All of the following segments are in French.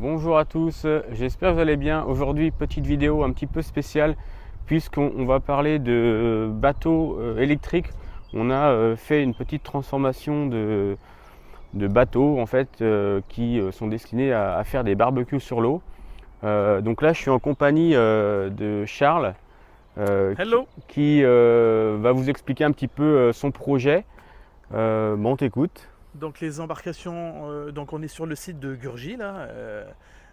Bonjour à tous, j'espère que vous allez bien. Aujourd'hui, petite vidéo un petit peu spéciale puisqu'on va parler de bateaux électriques. On a fait une petite transformation de bateaux en fait qui sont destinés à faire des barbecues sur l'eau. Donc là, je suis en compagnie de Charles Hello. qui va vous expliquer un petit peu son projet. Bon, on t'écoute. Donc les embarcations, donc on est sur le site de Gurgy là,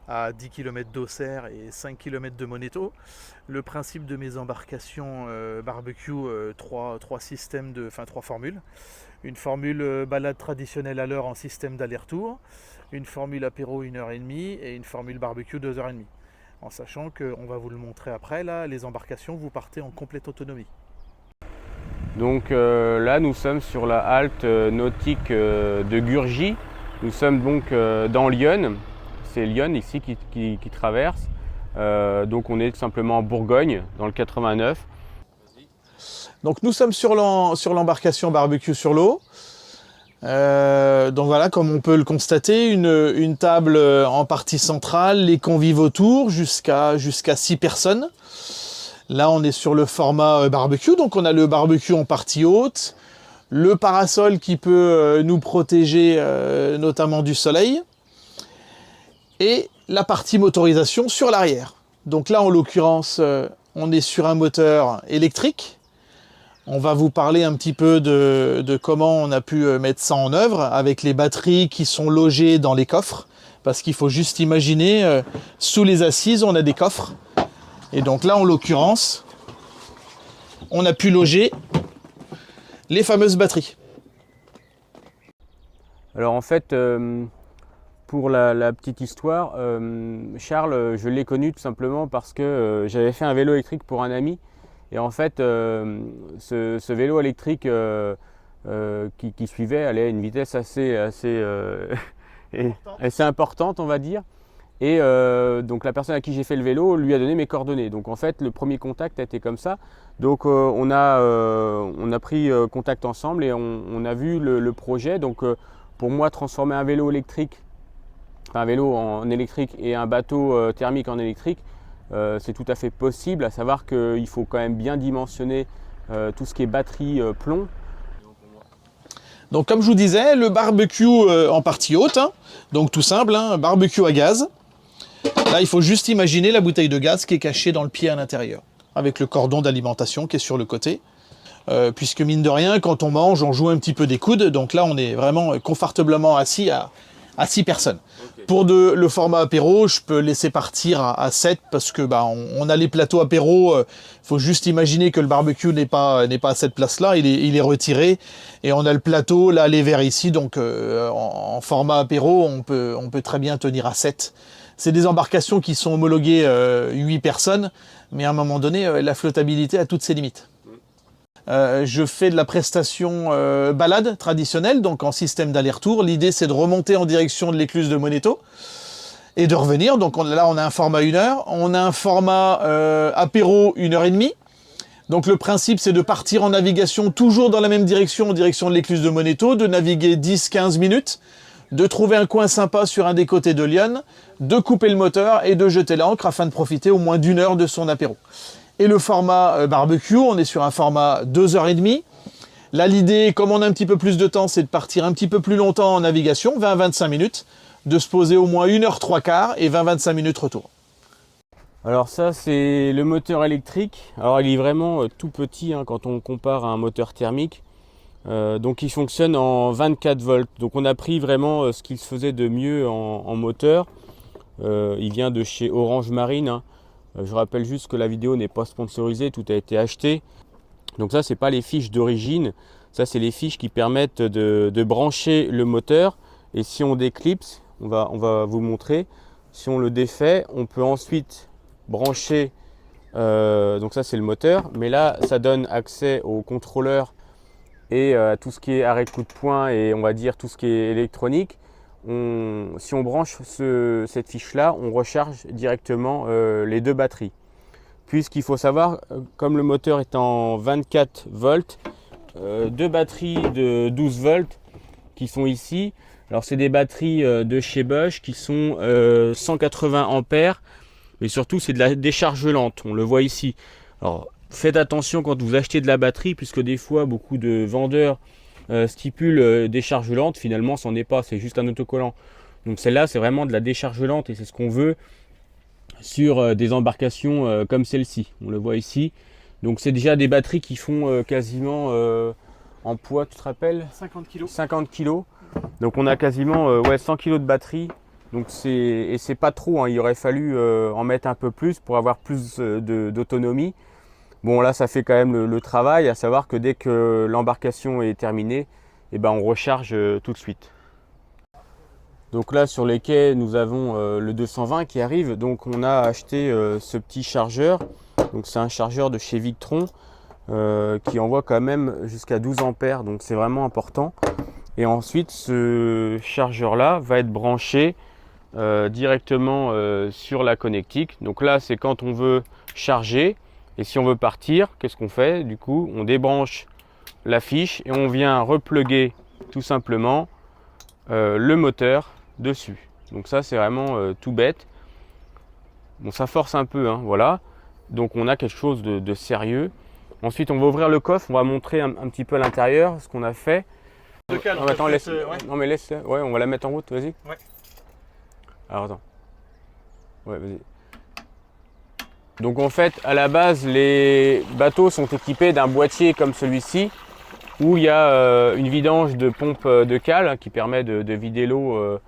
à 10 km d'Auxerre et 5 km de Moneto. Le principe de mes embarcations barbecue, trois systèmes trois formules. Une formule balade traditionnelle à l'heure en système d'aller-retour, une formule apéro 1h30 et une formule barbecue 2h30. En sachant qu'on va vous le montrer après, là, les embarcations, vous partez en complète autonomie. Donc là, nous sommes sur la halte nautique de Gurgy. Nous sommes donc dans Lyon. C'est Lyon ici qui traverse. Donc on est tout simplement en Bourgogne, dans le 89. Donc nous sommes sur l'embarcation barbecue sur l'eau. Donc voilà, comme on peut le constater, une table en partie centrale, les convives autour, jusqu'à 6 personnes. Là, on est sur le format barbecue, donc on a le barbecue en partie haute, le parasol qui peut nous protéger notamment du soleil, et la partie motorisation sur l'arrière. Donc là, en l'occurrence, on est sur un moteur électrique. On va vous parler un petit peu de comment on a pu mettre ça en œuvre avec les batteries qui sont logées dans les coffres. Parce qu'il faut juste imaginer, sous les assises, on a des coffres. Et donc là, en l'occurrence, on a pu loger les fameuses batteries. Alors en fait, pour la petite histoire, Charles, je l'ai connu tout simplement parce que j'avais fait un vélo électrique pour un ami. Et en fait, ce vélo électrique qui suivait allait à une vitesse assez importante, on va dire. Et donc la personne à qui j'ai fait le vélo lui a donné mes coordonnées. Donc en fait, le premier contact a été comme ça. Donc on a pris contact ensemble et on a vu le projet. Donc pour moi, transformer un vélo électrique, enfin, un vélo en électrique et un bateau thermique en électrique, c'est tout à fait possible, à savoir qu'il faut quand même bien dimensionner tout ce qui est batterie, plomb. Donc comme je vous disais, le barbecue en partie haute, hein, donc tout simple, hein, barbecue à gaz. Là, il faut juste imaginer la bouteille de gaz qui est cachée dans le pied à l'intérieur, avec le cordon d'alimentation qui est sur le côté. Puisque mine de rien, quand on mange, on joue un petit peu des coudes. Donc là, on est vraiment confortablement assis à 6 personnes. Okay. Pour le format apéro, je peux laisser partir à 7 parce que on a les plateaux apéro. Faut juste imaginer que le barbecue n'est pas à cette place-là, il est retiré. Et on a le plateau, là, les verres ici. Donc en format apéro, on peut très bien tenir à 7. C'est des embarcations qui sont homologuées 8 personnes, mais à un moment donné, la flottabilité a toutes ses limites. Je fais de la prestation balade traditionnelle, donc en système d'aller-retour. L'idée, c'est de remonter en direction de l'écluse de Moneto et de revenir. Donc là, on a un format 1 heure. On a un format apéro 1h30. Donc le principe, c'est de partir en navigation toujours dans la même direction, en direction de l'écluse de Moneto, de naviguer 10-15 minutes, de trouver un coin sympa sur un des côtés de Lyon, de couper le moteur et de jeter l'ancre afin de profiter au moins d'1 heure de son apéro. Et le format barbecue, on est sur un format 2h30. Là, l'idée, comme on a un petit peu plus de temps, c'est de partir un petit peu plus longtemps en navigation, 20-25 minutes, de se poser au moins 1h 3/4 et 20-25 minutes retour. Alors ça, c'est le moteur électrique. Alors il est vraiment tout petit hein, quand on compare à un moteur thermique. Donc il fonctionne en 24 volts. Donc on a pris vraiment ce qu'il se faisait de mieux en moteur. Il vient de chez Orange Marine. Hein. Je rappelle juste que la vidéo n'est pas sponsorisée, tout a été acheté. Donc ça, c'est pas les fiches d'origine. Ça, c'est les fiches qui permettent de brancher le moteur. Et si on déclipse, on va vous montrer. Si on le défait, on peut ensuite brancher. Donc ça, c'est le moteur. Mais là, ça donne accès au contrôleur et à tout ce qui est arrêt de coup de poing et on va dire tout ce qui est électronique. Si on branche cette fiche-là, on recharge directement les 2 batteries. Puisqu'il faut savoir, comme le moteur est en 24 volts, 2 batteries de 12 volts qui sont ici, Alors c'est des batteries de chez Bosch qui sont 180 ampères, mais surtout c'est de la décharge lente, on le voit ici. Alors faites attention quand vous achetez de la batterie, puisque des fois beaucoup de vendeurs stipulent décharge lente, finalement c'en est pas, c'est juste un autocollant. Donc celle-là c'est vraiment de la décharge lente et c'est ce qu'on veut sur des embarcations comme celle-ci, on le voit ici. Donc c'est déjà des batteries qui font quasiment en poids, tu te rappelles? 50 kg. 50 kg. Donc on a quasiment 100 kg de batterie. Donc c'est pas trop, hein. Il aurait fallu en mettre un peu plus pour avoir plus d'autonomie. Bon là ça fait quand même le travail, à savoir que dès que l'embarcation est terminée, eh ben, on recharge tout de suite. Donc là sur les quais nous avons le 220 qui arrive. Donc on a acheté ce petit chargeur. Donc c'est un chargeur de chez Victron qui envoie quand même jusqu'à 12 ampères, donc c'est vraiment important. Et ensuite ce chargeur là va être branché directement sur la connectique. Donc là c'est quand on veut charger, et si on veut partir, qu'est-ce qu'on fait? Du coup on débranche la fiche et on vient repluguer tout simplement le moteur dessus. Donc ça c'est vraiment tout bête. Bon ça force un peu, hein, voilà. Donc on a quelque chose de sérieux. Ensuite on va ouvrir le coffre, on va montrer un petit peu à l'intérieur ce qu'on a fait. Attends, laisse. Ouais. Non mais laisse, ouais, on va la mettre en route, vas-y. Ouais. Alors attends. Ouais, vas-y. Donc en fait, à la base, les bateaux sont équipés d'un boîtier comme celui-ci, où il y a une vidange de pompe de cale, hein, qui permet de vider l'eau.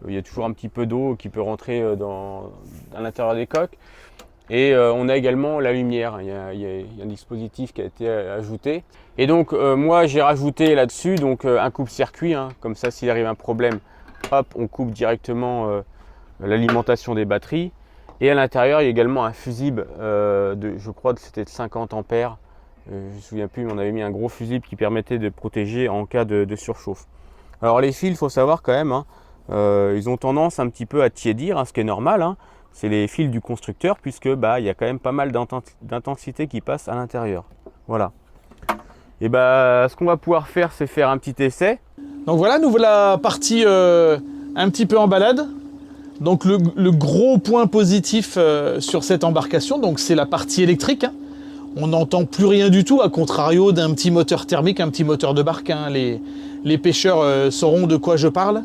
Il y a toujours un petit peu d'eau qui peut rentrer à l'intérieur des coques. Et on a également la lumière, il y a un dispositif qui a été ajouté. Et donc moi j'ai rajouté là-dessus un coupe-circuit, hein, comme ça s'il arrive un problème, hop, on coupe directement l'alimentation des batteries. Et à l'intérieur il y a également un fusible, je crois que c'était de 50 ampères, je ne me souviens plus, mais on avait mis un gros fusible qui permettait de protéger en cas de surchauffe. Alors les fils, il faut savoir quand même, hein, ils ont tendance un petit peu à tiédir, hein, ce qui est normal, hein. C'est les fils du constructeur, puisque il y a quand même pas mal d'intensité qui passe à l'intérieur. Voilà. Et ce qu'on va pouvoir faire, c'est faire un petit essai. Donc voilà, nous voilà partis un petit peu en balade. Donc le gros point positif sur cette embarcation, donc c'est la partie électrique, hein. On n'entend plus rien du tout, à contrario d'un petit moteur thermique, un petit moteur de barque, hein. Les pêcheurs sauront de quoi je parle.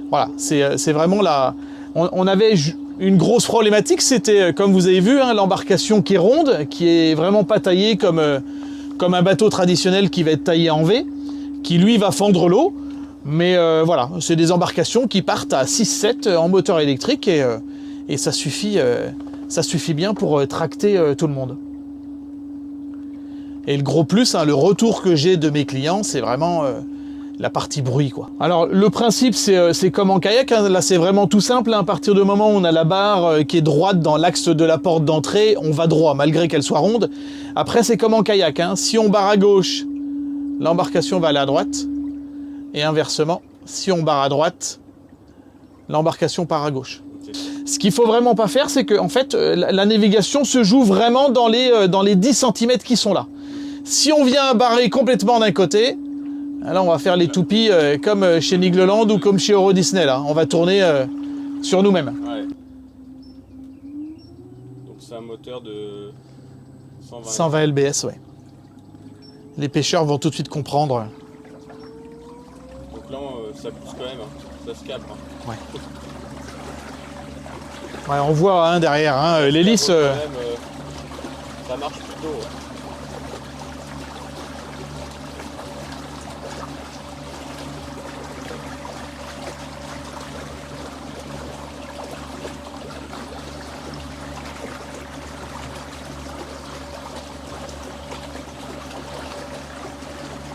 Voilà, c'est vraiment là. On avait une grosse problématique, c'était, comme vous avez vu, hein, l'embarcation qui est ronde, qui est vraiment pas taillée comme un bateau traditionnel qui va être taillé en V, qui lui va fendre l'eau. Mais voilà, c'est des embarcations qui partent à 6-7 en moteur électrique et ça suffit bien pour tracter tout le monde. Et le gros plus, hein, le retour que j'ai de mes clients, c'est vraiment la partie bruit, quoi. Alors le principe c'est comme en kayak, hein. Là c'est vraiment tout simple, hein. À partir du moment où on a la barre qui est droite dans l'axe de la porte d'entrée, on va droit malgré qu'elle soit ronde. Après c'est comme en kayak, hein. Si on barre à gauche, l'embarcation va aller à droite, et inversement, si on barre à droite, l'embarcation part à gauche. Ce qu'il faut vraiment pas faire, c'est que en fait la navigation se joue vraiment dans les 10 cm qui sont là. Si on vient barrer complètement d'un côté, là, on va faire les toupies comme chez Nigloland ou comme chez Euro Disney. Là. On va tourner sur nous-mêmes. Ouais. Donc c'est un moteur de 120 lbs, ouais. Les pêcheurs vont tout de suite comprendre. Donc là, ça pousse quand même, hein. Ça se capte. Hein. Ouais. Ouais, on voit hein, derrière, hein, l'hélice. Ça marche plutôt. Ouais.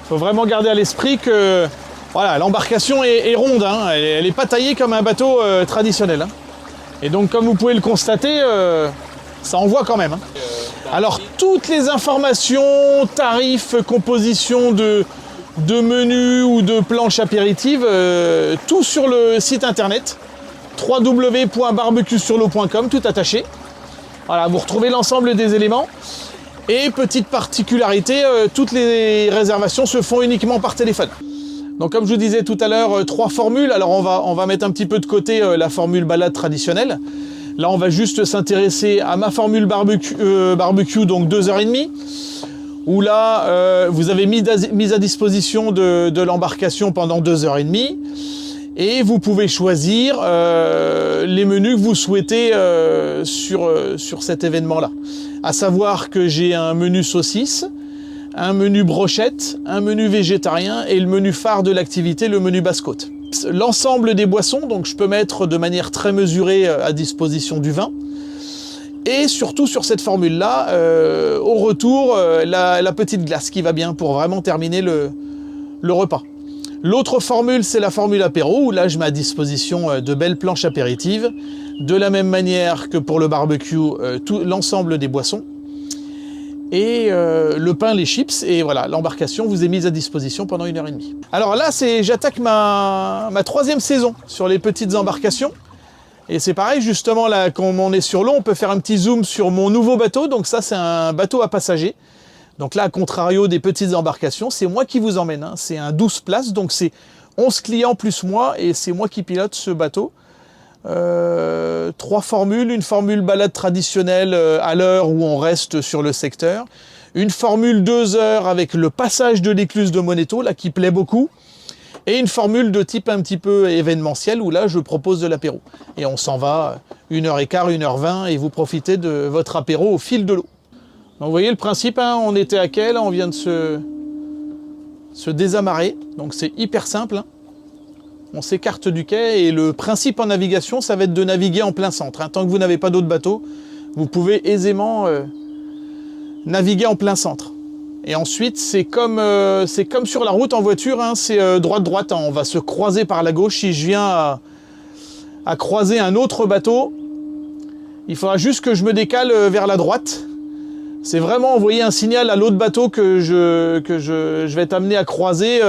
Faut vraiment garder à l'esprit que voilà, l'embarcation est ronde, hein, elle n'est pas taillée comme un bateau traditionnel. Hein. Et donc comme vous pouvez le constater, ça envoie quand même. Hein. Alors toutes les informations, tarifs, composition de menus ou de planches apéritives, tout sur le site internet www.barbecuesurleau.com, tout attaché. Voilà, vous retrouvez l'ensemble des éléments. Et petite particularité, toutes les réservations se font uniquement par téléphone. Donc comme je vous disais tout à l'heure, 3 formules. Alors on va mettre un petit peu de côté la formule balade traditionnelle. Là on va juste s'intéresser à ma formule barbecue, donc 2h30. Où là vous avez mis à disposition de l'embarcation pendant 2h30. Et vous pouvez choisir les menus que vous souhaitez sur cet événement-là. À savoir que j'ai un menu saucisse, un menu brochette, un menu végétarien et le menu phare de l'activité, le menu basse-côte. L'ensemble des boissons, donc je peux mettre de manière très mesurée à disposition du vin. Et surtout sur cette formule-là, au retour, la petite glace qui va bien pour vraiment terminer le repas. L'autre formule, c'est la formule apéro, où là je mets à disposition de belles planches apéritives, de la même manière que pour le barbecue, l'ensemble des boissons, et le pain, les chips, et voilà, l'embarcation vous est mise à disposition pendant 1h30. Alors là, j'attaque ma 3e saison sur les petites embarcations, et c'est pareil, justement, là, quand on est sur l'eau, on peut faire un petit zoom sur mon nouveau bateau, donc ça c'est un bateau à passagers. Donc là, à contrario des petites embarcations, c'est moi qui vous emmène. Hein. C'est un 12 places, donc c'est 11 clients plus moi, et c'est moi qui pilote ce bateau. 3 formules, une formule balade traditionnelle à l'heure où on reste sur le secteur. Une formule 2 heures avec le passage de l'écluse de Moneto, là, qui plaît beaucoup. Et une formule de type un petit peu événementiel, où là, je propose de l'apéro. Et on s'en va 1h15, 1h20, et vous profitez de votre apéro au fil de l'eau. Donc vous voyez le principe, hein, on était à quai, là on vient de se désamarrer, donc c'est hyper simple. Hein. On s'écarte du quai et le principe en navigation, ça va être de naviguer en plein centre. Hein. Tant que vous n'avez pas d'autres bateaux, vous pouvez aisément naviguer en plein centre. Et ensuite, c'est comme sur la route en voiture, hein, c'est droite-droite. Hein. On va se croiser par la gauche. Si je viens à croiser un autre bateau, il faudra juste que je me décale vers la droite. C'est vraiment envoyer un signal à l'autre bateau que je vais être amené à croiser,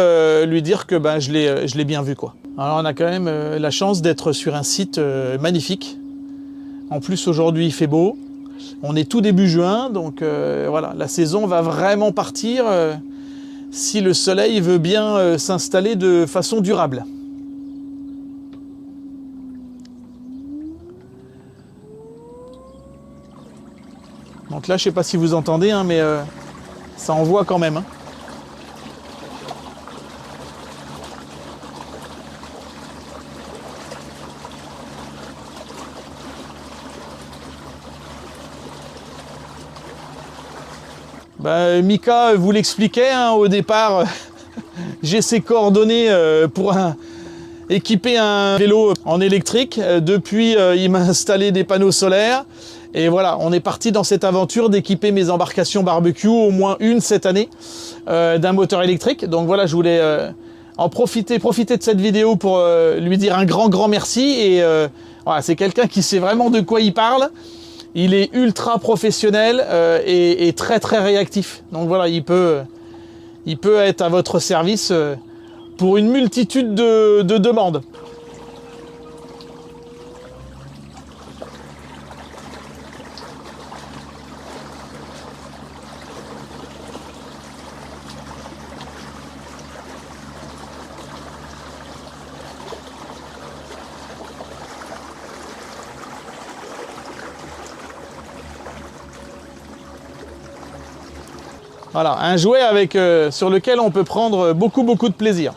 lui dire que ben, je l'ai bien vu, quoi. Alors on a quand même la chance d'être sur un site magnifique. En plus aujourd'hui il fait beau. On est tout début juin, donc voilà, la saison va vraiment partir si le soleil veut bien s'installer de façon durable. Donc là, je ne sais pas si vous entendez, hein, mais ça envoie quand même. Hein. Bah, Mika vous l'expliquait hein, au départ. J'ai ses coordonnées pour équiper un vélo en électrique. Depuis, il m'a installé des panneaux solaires. Et voilà, on est parti dans cette aventure d'équiper mes embarcations barbecue, au moins une cette année, d'un moteur électrique. Donc voilà, je voulais en profiter de cette vidéo pour lui dire un grand merci. Et voilà, c'est quelqu'un qui sait vraiment de quoi il parle. Il est ultra professionnel et très réactif. Donc voilà, il peut être à votre service pour une multitude de demandes. Voilà, un jouet sur lequel on peut prendre beaucoup de plaisir.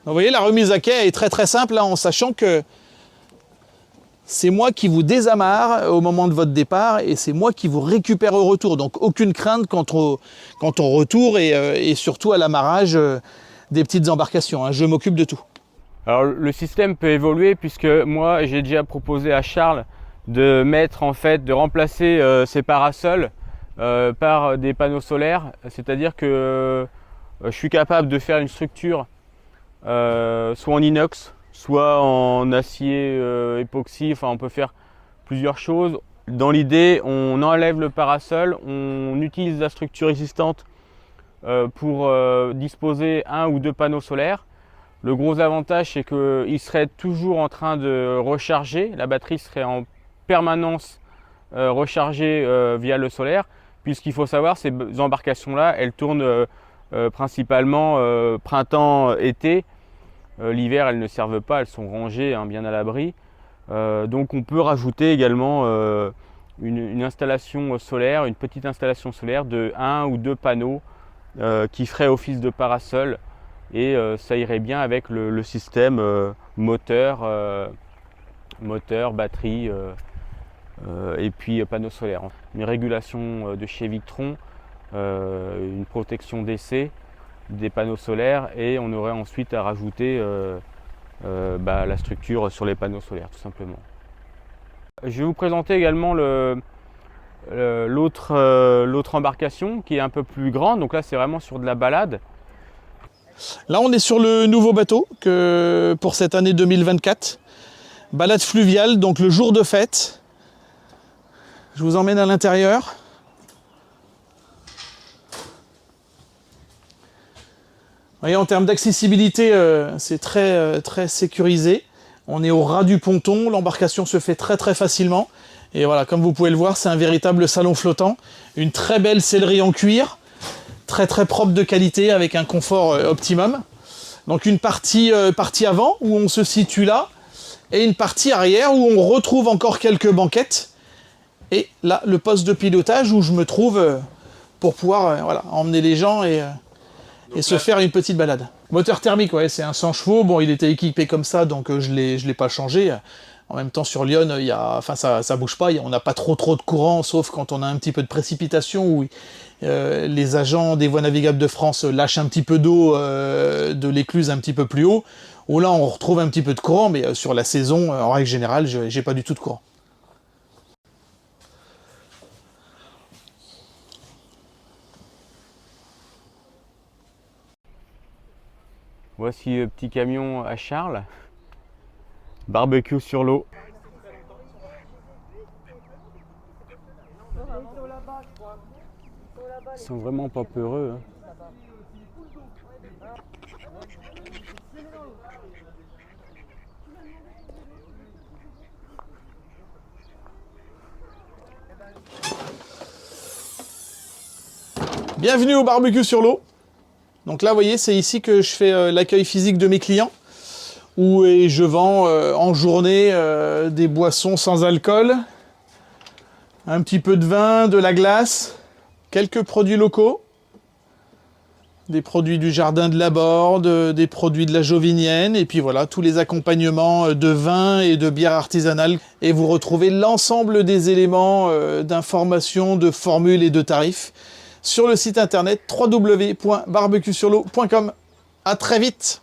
Vous voyez, la remise à quai est très simple, hein, en sachant que c'est moi qui vous désamarre au moment de votre départ et c'est moi qui vous récupère au retour. Donc aucune crainte quant au retour et surtout à l'amarrage des petites embarcations. Hein, je m'occupe de tout. Alors le système peut évoluer puisque moi j'ai déjà proposé à Charles de remplacer ces parasols par des panneaux solaires, c'est-à-dire que je suis capable de faire une structure soit en inox, soit en acier époxy, enfin on peut faire plusieurs choses. Dans l'idée, on enlève le parasol, on utilise la structure existante pour disposer 1 ou 2 panneaux solaires. Le gros avantage, c'est qu'il serait toujours en train de recharger, la batterie serait en permanence rechargée via le solaire. Puis ce qu'il faut savoir, ces embarcations-là, elles tournent principalement printemps-été. L'hiver, elles ne servent pas, elles sont rangées hein, bien à l'abri. Donc on peut rajouter également une installation solaire, une petite installation solaire de 1 ou 2 panneaux qui ferait office de parasol et ça irait bien avec le système moteur, batterie et puis panneaux solaires. Une régulation de chez Victron, une protection DC, des panneaux solaires et on aurait ensuite à rajouter la structure sur les panneaux solaires tout simplement. Je vais vous présenter également l'autre embarcation qui est un peu plus grande, donc là c'est vraiment sur de la balade. Là on est sur le nouveau bateau que pour cette année 2024. Balade fluviale, donc le jour de fête. Je vous emmène à l'intérieur. Vous voyez, en termes d'accessibilité, c'est très sécurisé. On est au ras du ponton, l'embarcation se fait très facilement. Et voilà, comme vous pouvez le voir, c'est un véritable salon flottant. Une très belle sellerie en cuir, très propre de qualité, avec un confort optimum. Donc une partie avant, où on se situe là, et une partie arrière, où on retrouve encore quelques banquettes. Et là, le poste de pilotage, où je me trouve pour pouvoir emmener les gens et se faire une petite balade. Moteur thermique, ouais, c'est un 100 chevaux. Bon, il était équipé comme ça, donc je l'ai pas changé. En même temps, sur Lyon, ça bouge pas. On n'a pas trop de courant, sauf quand on a un petit peu de précipitation, où les agents des voies navigables de France lâchent un petit peu d'eau de l'écluse un petit peu plus haut. Où là, on retrouve un petit peu de courant, mais sur la saison, en règle générale, j'ai pas du tout de courant. Voici le petit camion à Charles, barbecue sur l'eau. Ils sont vraiment pas peureux. Hein. Bienvenue au barbecue sur l'eau. Donc là, vous voyez, c'est ici que je fais l'accueil physique de mes clients, où je vends en journée des boissons sans alcool, un petit peu de vin, de la glace, quelques produits locaux, des produits du jardin de la Borde, des produits de la Jovinienne, et puis voilà, tous les accompagnements de vin et de bière artisanale. Et vous retrouvez l'ensemble des éléments d'information, de formules et de tarifs sur le site internet www.barbecuesurleau.com. À très vite!